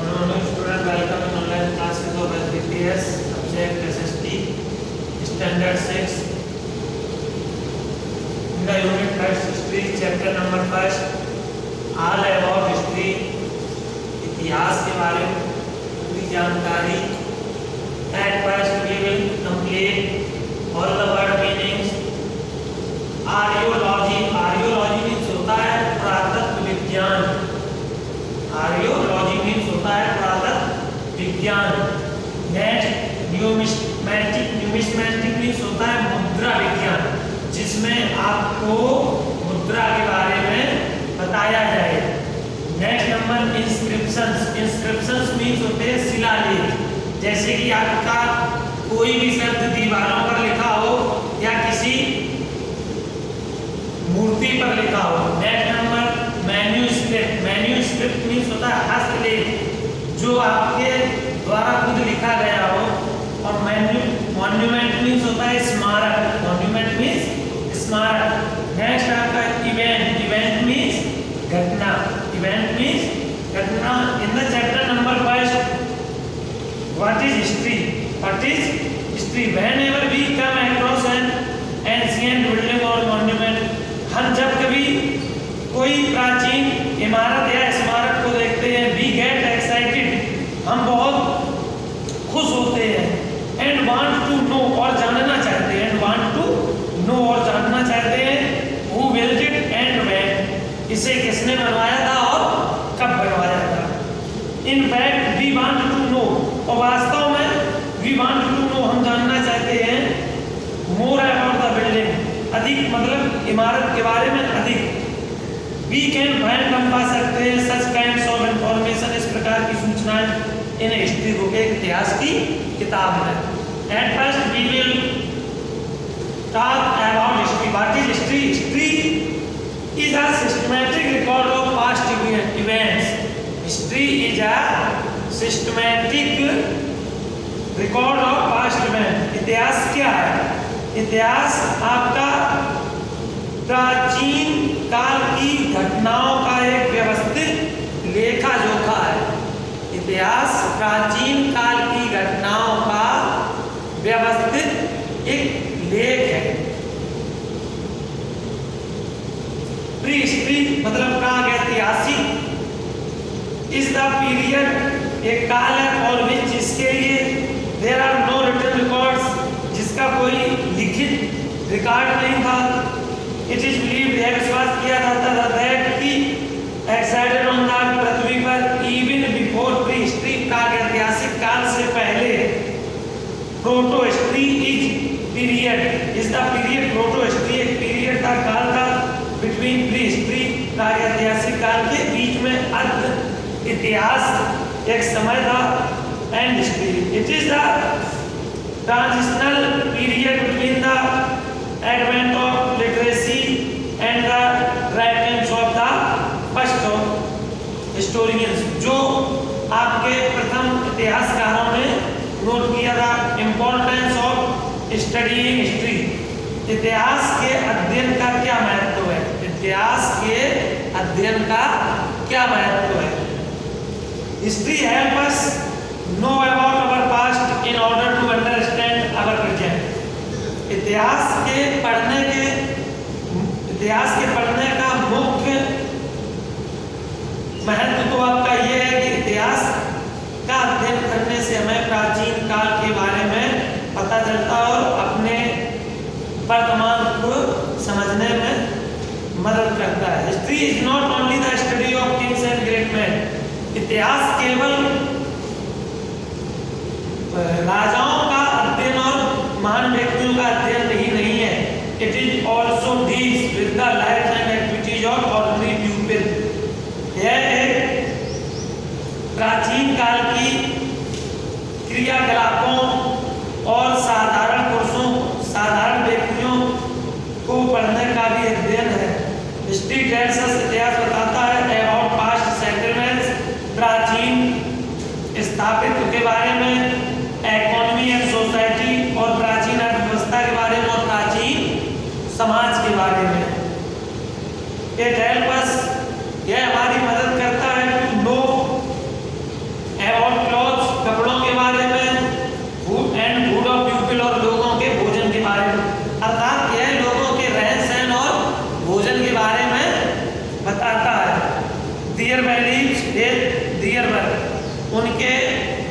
Student, welcome in online classes of SBPS subject SST standard 6 in the unit first history chapter number first all about history इतिहास के बारे में पूरी जानकारी। At first we will complete all the word meanings। Archaeology, archaeology means होता है पुरातत्व विज्ञान। आर्योलॉजी मीन्स होता है पुरातत्व विज्ञान। नेक्स्ट न्यूमिस्मैटिक, न्यूमिस्मैटिक मीन्स होता है मुद्रा विज्ञान, जिसमें आपको मुद्रा के बारे में बताया जाए। Next number inscriptions, inscriptions means होते हैं शिलालेख, जैसे कि आपका कोई भी शब्द दीवारों पर लिखा हो या किसी मूर्ति पर लिखा हो। Next number manuscript, manuscript means होता है हस्तलेख, जो आपके द्वारा खुद लिखा गया हो। और मॉन्यूमेंट मीन्स होता है स्मारक, मॉन्यूमेंट मीन्स स्मारक। नेक्स्ट आपका इवेंट, इवेंट मीन्स घटना, इवेंट मीन्स घटना। In the chapter number first what is history, what is history. Whenever we come across an ancient building और मॉन्यूमेंट, हम जब कभी कोई प्राचीन इमारत या स्मारक को देखते हैं, वी गेट एक्साइटेड, हम बहुत खुश होते हैं। एंड वांट टू नो, और जानना चाहते हैं। एंड वांट टू नो, और जानना चाहते हैं। Who built it and when, इसे किसने बनवाया था और कब बनवाया था। In fact we want to know, और वास्तव में वी वांट टू नो, हम जानना चाहते हैं मोर अबाउट द बिल्डिंग, अधिक मतलब इमारत के बारे में अधिक। वी कैन फाइंड, हम पा सकते हैं सच काइंड्स ऑफ इंफॉर्मेशन, इस प्रकार की सूचनाएं इन हिस्ट्री बुक, एक इतिहास की किताब में। At first we will talk about history. What is history. History is a systematic record of past events. History is a systematic record of past event. इतिहास क्या है। इतिहास आपका प्राचीन काल की घटनाओं का एक व्यवस्थित लेखा जोखा है। इतिहास प्राचीन काल की घटनाओं का व्यवस्थित एक लेख है। प्री हिस्ट्री मतलब प्रागैतिहासिक, इज द पीरियड, एक काल है फॉर विच, जिसके लिए there are no written records, जिसका कोई लिखित रिकॉर्ड नहीं था। इट इज बिलीव्ड, यह विश्वास किया जाता था दैट कि एक्साइडेड ऑन द पृथ्वी पर इवन बिफोर प्री हिस्ट्री, प्रागैतिहासिक काल से पहले। Proto history is period, is the period, proto history एक पीरियड का काल था बिटवीन प्री हिस्ट्री, प्रागैतिहासिक काल के बीच में अर्ध इतिहास एक समय था, and history. It is the transitional period between the advent of literacy and the writings of the first of historians, जो आपके प्रथम इतिहासकारों ने नोट किया था। इम्पोर्टेंस ऑफ स्टडीइंग हिस्ट्री, इतिहास के अध्ययन का क्या महत्व है। इतिहास के अध्ययन का क्या महत्व है। History help us know about our past in order to understand our present. इतिहास के पढ़ने का मुख्य महत्व तो आपका ये है कि इतिहास का अध्ययन करने से हमें प्राचीन काल के बारे में पता चलता है और अपने वर्तमान को समझने में मदद करता है। History is not only the study of Kings and great man. इतिहास केवल राजाओं का अध्ययन और महान व्यक्तियों का अध्ययन नहीं है। It is also deals with the life and activities of ordinary people. यह एक प्राचीन काल की क्रियाकलापों और साधारण पुरुषों, साधारण व्यक्तियों को पढ़ने का भी अध्ययन है। हिस्ट्री टेल्स अस, इतिहास बताता है अबाउट पास्ट सेटलमेंट्स, प्राचीन स्थापित के बारे में, इकोनॉमी एंड सोसाइटी, और प्राचीन अर्थव्यवस्था के बारे में, और प्राचीन समाज के बारे में। इट हेल्प अस, यह हमारी मदद करता है टू नो उनके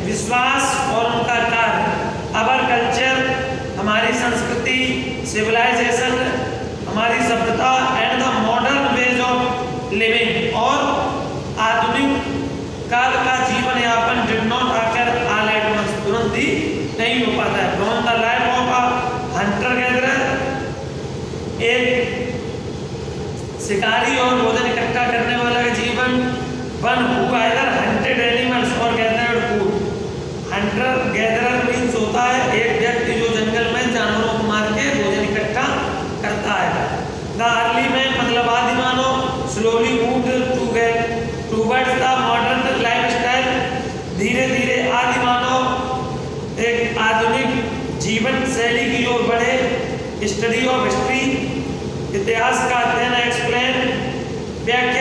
विश्वास और उनका कार्य। अवर कल्चर, हमारी संस्कृति, सिविलाइजेशन, हमारी सभ्यता and the modern ways of living, और आधुनिक काल का जीवन यापन डिड नॉट आकर ऑल एट वंस, तुरंत ही नहीं हो पाता है। From the life of a hunter gatherer, एक शिकारी और भोजन इकट्ठा करने वाला का जीवन, one who either hunted animals और gathered food. Hunter gatherer means होता है एक व्यक्ति जो जंगल में जानवरों को मार के भोजन इकट्ठा करता है। द अर्ली मैन मतलब आदि मानव slowly moved towards the modern lifestyle, धीरे धीरे आदि मानव एक आधुनिक जीवन शैली की ओर बढ़े। स्टडी ऑफ हिस्ट्री, इतिहास का अध्ययन, एक्सप्लेन व्याख्या